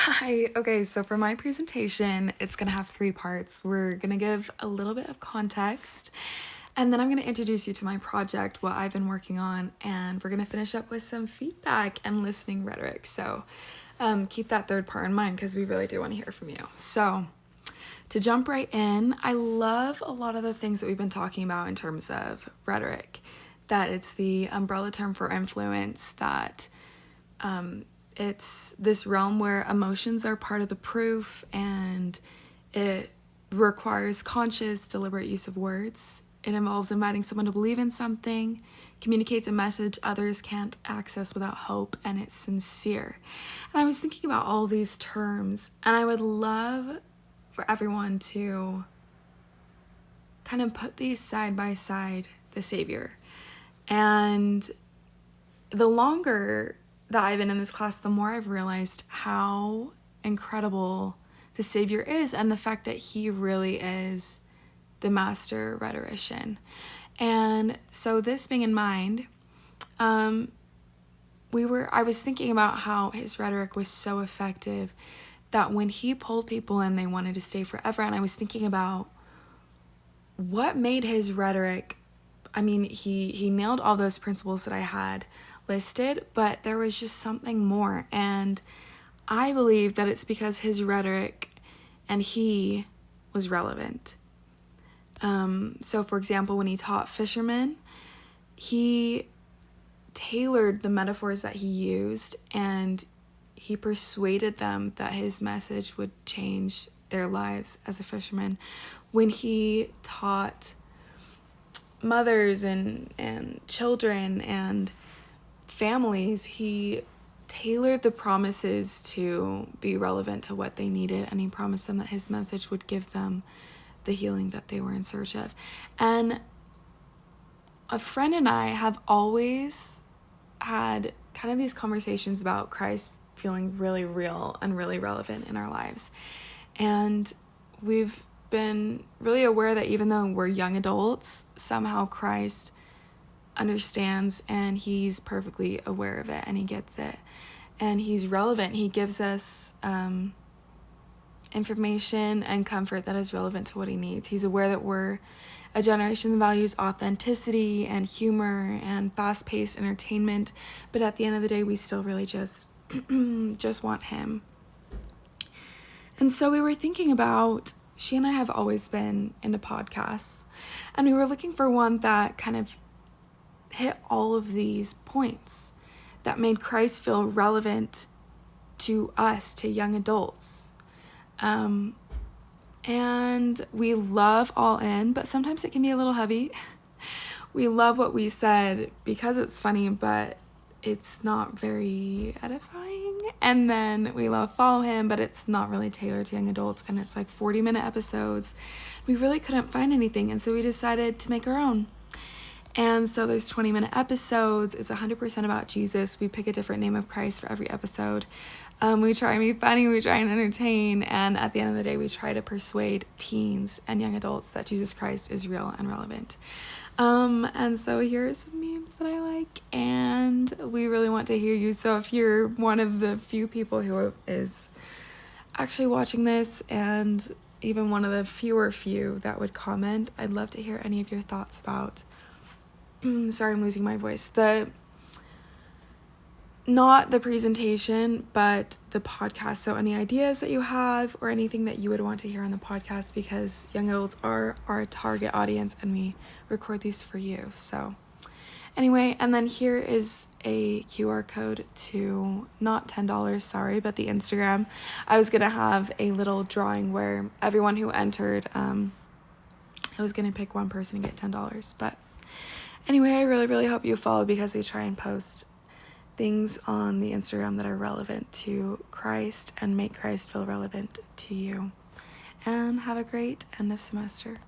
Hi. Okay, so for my presentation, it's going to have three parts. We're going to give a little bit of context, and then I'm going to introduce you to my project, what I've been working on, and we're going to finish up with some feedback and listening rhetoric. So keep that third part in mind because we really do want to hear from you. So to jump right in, I love a lot of the things that we've been talking about in terms of rhetoric, that it's the umbrella term for influence, that it's this realm where emotions are part of the proof, and it requires conscious, deliberate use of words. It involves inviting someone to believe in something, communicates a message others can't access without hope, and it's sincere. And I was thinking about all these terms, and I would love for everyone to kind of put these side by side, the Savior. And the longer that I've been in this class, the more I've realized how incredible the Savior is, and the fact that he really is the master rhetorician. And so this being in mind, I was thinking about how his rhetoric was so effective that when he pulled people in, they wanted to stay forever. And I was thinking about what made his rhetoric, I mean, he nailed all those principles that I had listed, but there was just something more. And I believe that it's because his rhetoric and he was relevant. So for example, when he taught fishermen, he tailored the metaphors that he used, and he persuaded them that his message would change their lives as a fisherman. When he taught mothers and children and families, he tailored the promises to be relevant to what they needed, and he promised them that his message would give them the healing that they were in search of. And a friend and I have always had kind of these conversations about Christ feeling really real and really relevant in our lives. And we've been really aware that even though we're young adults, somehow Christ understands, and he's perfectly aware of it, and he gets it, and he's relevant. He gives us information and comfort that is relevant to what he needs. He's aware that we're a generation that values authenticity and humor and fast-paced entertainment, but at the end of the day, we still really just want him. And so we were thinking about, she and I have always been into podcasts, and we were looking for one that kind of hit all of these points, that made Christ feel relevant to us, to young adults. And we love All In, but sometimes it can be a little heavy. We love what we said because it's funny, but it's not very edifying. And then we love Follow Him, but it's not really tailored to young adults, and it's like 40-minute episodes. We really couldn't find anything, and so we decided to make our own. And so there's 20-minute episodes. It's 100% about Jesus. We pick a different name of Christ for every episode. We try and be funny, we try and entertain, and at the end of the day, we try to persuade teens and young adults that Jesus Christ is real and relevant. And so here are some memes that I like, and we really want to hear you. So if you're one of the few people who is actually watching this, and even one of the few that would comment, I'd love to hear any of your thoughts about, sorry, I'm losing my voice, not the presentation, but the podcast. So any ideas that you have or anything that you would want to hear on the podcast, because young adults are our target audience and we record these for you. So anyway, and then here is a QR code to, not $10, sorry, but the Instagram. I was going to have a little drawing where everyone who entered, I was going to pick one person and get $10. But anyway, I really, really hope you follow, because we try and post things on the Instagram that are relevant to Christ and make Christ feel relevant to you. And have a great end of semester.